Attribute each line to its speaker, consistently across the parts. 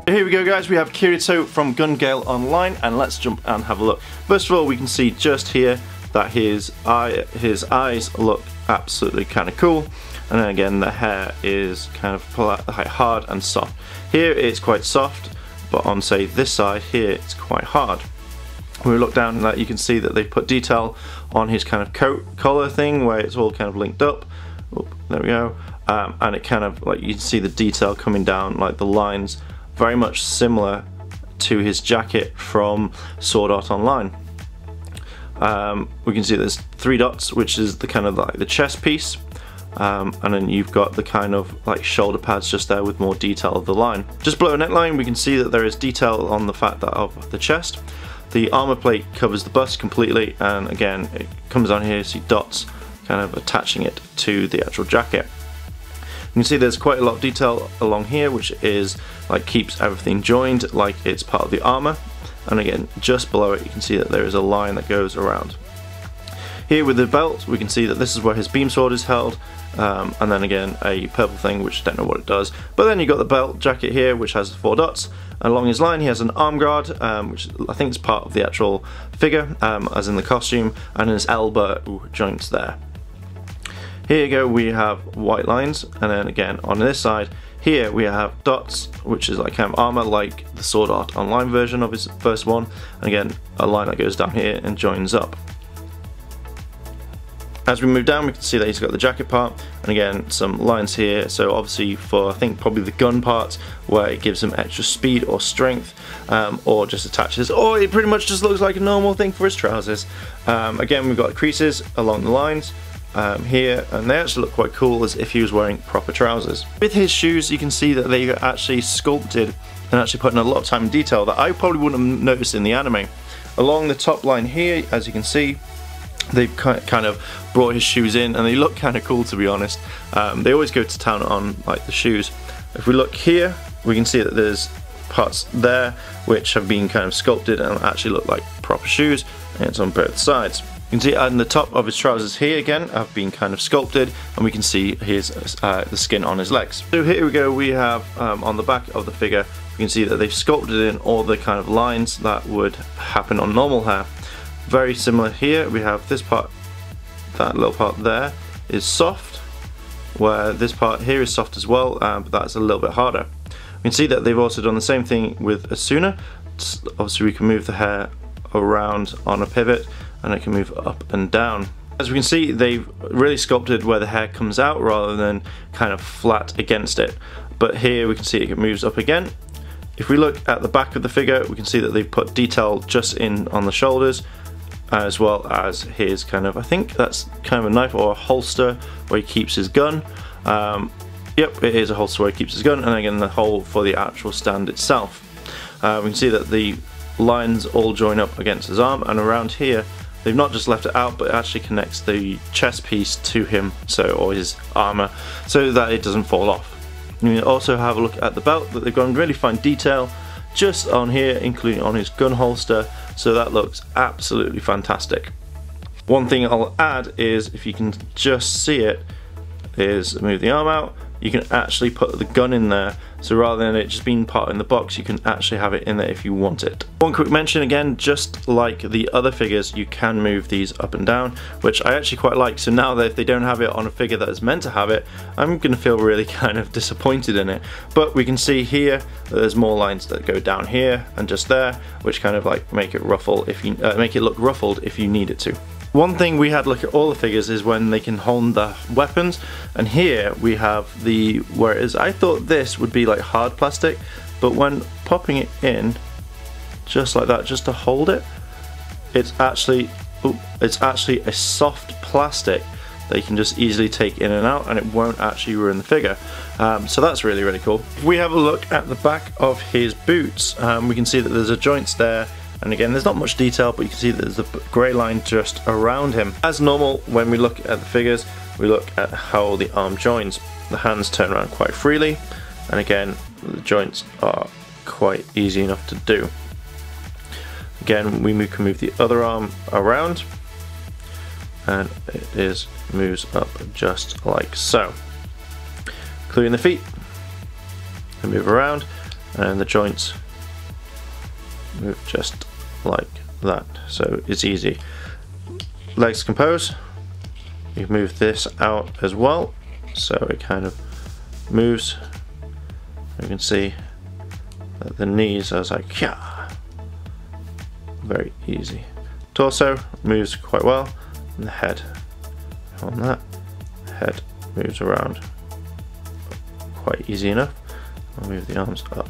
Speaker 1: Here we go guys, we have Kirito from Gale Online, and let's jump and have a look. First of all, we can see just here that his eyes look absolutely kind of cool, and then again the hair is kind of hard and soft. Here it's quite soft, but on say this side here it's quite hard. When we look down at that, you can see that they've put detail on his kind of coat collar thing where it's all kind of linked up. Oh, there we go. And it kind of, like, you can see the detail coming down, like the lines, very much similar to his jacket from Sword Art Online. We can see there's 3 dots, which is the kind of like the chest piece, and then you've got the kind of like shoulder pads just there with more detail of the line. Just below the neckline we can see that there is detail on the fact that of the chest. The armor plate covers the bust completely, and again it comes down here, you see dots kind of attaching it to the actual jacket. You can see there's quite a lot of detail along here, which is like keeps everything joined like it's part of the armor. And again, just below it you can see that there is a line that goes around. Here with the belt we can see that this is where his beam sword is held, and then again a purple thing which I don't know what it does. But then you got the belt jacket here which has 4 dots, and along his line he has an arm guard, which I think is part of the actual figure, as in the costume, and his elbow joints there. Here you go, we have white lines, and then again on this side here we have dots, which is like kind of armor like the Sword Art Online version of his first one, and again a line that goes down here and joins up. As we move down we can see that he's got the jacket part, and again some lines here, so obviously for I think probably the gun part where it gives him extra speed or strength, or just attaches, or it pretty much just looks like a normal thing for his trousers. Again we've got creases along the lines here, and they actually look quite cool as if he was wearing proper trousers. With his shoes you can see that they are actually sculpted and actually put in a lot of time and detail that I probably wouldn't have noticed in the anime. Along the top line here, as you can see, they've kind of brought his shoes in, and they look kind of cool, to be honest. They always go to town on like the shoes. If we look here we can see that there's parts there which have been kind of sculpted and actually look like proper shoes, and it's on both sides. You can see on the top of his trousers here again have been kind of sculpted, and we can see his the skin on his legs. So here we go, we have on the back of the figure you can see that they've sculpted in all the kind of lines that would happen on normal hair. Very similar here, we have this part, that little part there is soft, where this part here is soft as well, but that's a little bit harder. We can see that they've also done the same thing with Asuna. Obviously we can move the hair around on a pivot, and it can move up and down. As we can see, they've really sculpted where the hair comes out rather than kind of flat against it. But here we can see it moves up again. If we look at the back of the figure, we can see that they've put detail just in on the shoulders, as well as his kind of, I think that's kind of a knife or a holster where he keeps his gun. Yep, it is a holster where he keeps his gun, and again the hole for the actual stand itself. We can see that the lines all join up against his arm, and around here they've not just left it out, but it actually connects the chest piece to him, or his armor, so that it doesn't fall off. You can also have a look at the belt, that they've gone really fine detail just on here, including on his gun holster, so that looks absolutely fantastic. One thing I'll add is, if you can just see it, is move the arm out, you can actually put the gun in there, so rather than it just being part in the box, you can actually have it in there if you want it. One quick mention again, just like the other figures, you can move these up and down, which I actually quite like. So now that if they don't have it on a figure that is meant to have it, I'm going to feel really kind of disappointed in it. But we can see here that there's more lines that go down here and just there, which kind of like make it ruffle if you make it look ruffled if you need it to. One thing we had look at all the figures is when they can hold the weapons, and here we have the, whereas I thought this would be like hard plastic, but when popping it in just like that, just to hold it, it's actually a soft plastic that you can just easily take in and out, and it won't actually ruin the figure. So that's really, really cool. If we have a look at the back of his boots, we can see that there's a joints there, and again there's not much detail, but you can see that there's a grey line just around him. As normal, when we look at the figures, we look at how the arm joins. The hands turn around quite freely, and again the joints are quite easy enough to do. Again, we can move the other arm around, and it moves up just like so. Including the feet, they move around, and the joints move just like that, so it's easy. Legs compose, you can move this out as well, so it kind of moves. You can see that the knees are like, yeah, very easy. Torso moves quite well, and the head on that, the head moves around quite easy enough. I'll move the arms up.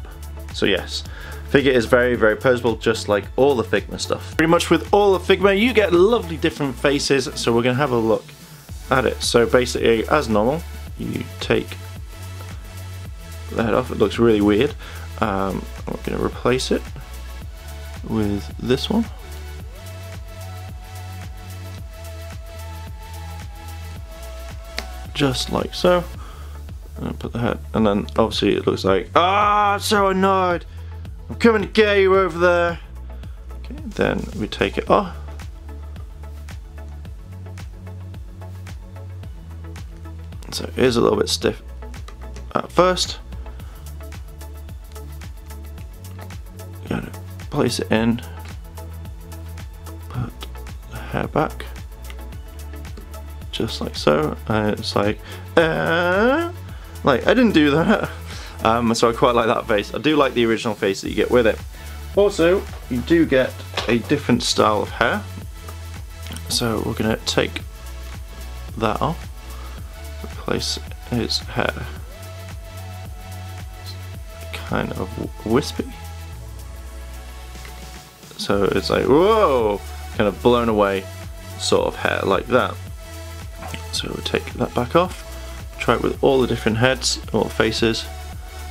Speaker 1: So yes, figure is very, very posable, just like all the Figma stuff. Pretty much with all the Figma you get lovely different faces, so we're going to have a look at it. So basically, as normal, you take the head off. It looks really weird. I'm going to replace it with this one. Just like so. And put the head, and then obviously it looks like, I'm so annoyed, I'm coming to get you over there. Okay, then we take it off. So it is a little bit stiff at first. You gotta place it in, put the hair back, just like so, and it's like I didn't do that. So I quite like that face. I do like the original face that you get with it. Also, you do get a different style of hair. So we're going to take that off, replace his hair. It's kind of wispy. So it's like, whoa, kind of blown away sort of hair like that. So we'll take that back off. Try it with all the different heads or faces.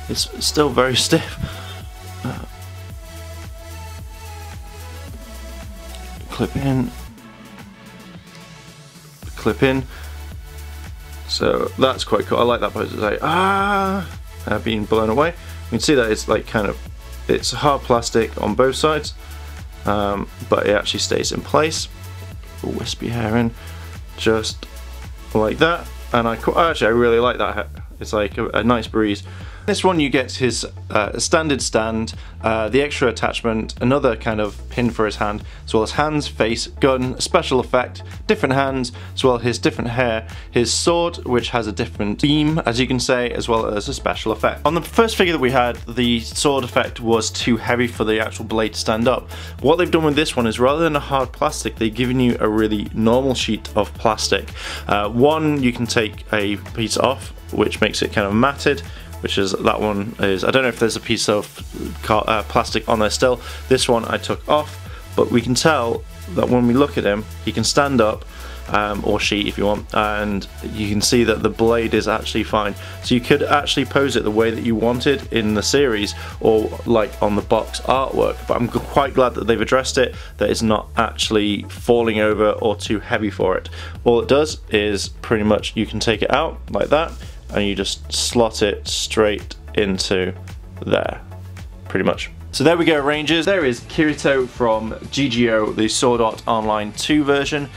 Speaker 1: It's still very stiff. Clip in. Clip in. So that's quite cool. I like that pose. It's like being blown away. You can see that it's like kind of, it's hard plastic on both sides, but it actually stays in place. Wispy hair in, just like that. And I really like that. It's like a nice breeze. This one you get his standard stand, the extra attachment, another kind of pin for his hand, as well as hands, face, gun, special effect, different hands, as well as his different hair, his sword, which has a different beam, as you can say, as well as a special effect. On the first figure that we had, the sword effect was too heavy for the actual blade to stand up. What they've done with this one is, rather than a hard plastic, they've given you a really normal sheet of plastic. One, you can take a piece off, which makes it kind of matted, which is, that one is, I don't know if there's a piece of plastic on there still. This one I took off, but we can tell that when we look at him, he can stand up, or she if you want, and you can see that the blade is actually fine. So you could actually pose it the way that you wanted in the series, or like on the box artwork, but I'm quite glad that they've addressed it, that it's not actually falling over or too heavy for it. All it does is pretty much you can take it out like that, and you just slot it straight into there, pretty much. So there we go, Rangers. There is Kirito from GGO, the Sword Art Online 2 version.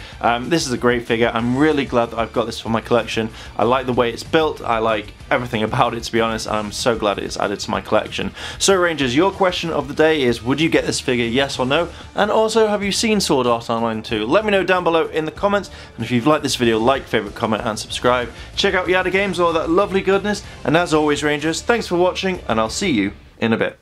Speaker 1: This is a great figure. I'm really glad that I've got this for my collection. I like the way it's built. I like everything about it, to be honest. I'm so glad it's added to my collection. So Rangers, your question of the day is, would you get this figure, yes or no? And also, have you seen Sword Art Online 2? Let me know down below in the comments. And if you've liked this video, like, favourite, comment and subscribe. Check out Yada Games, all that lovely goodness. And as always, Rangers, thanks for watching, and I'll see you in a bit.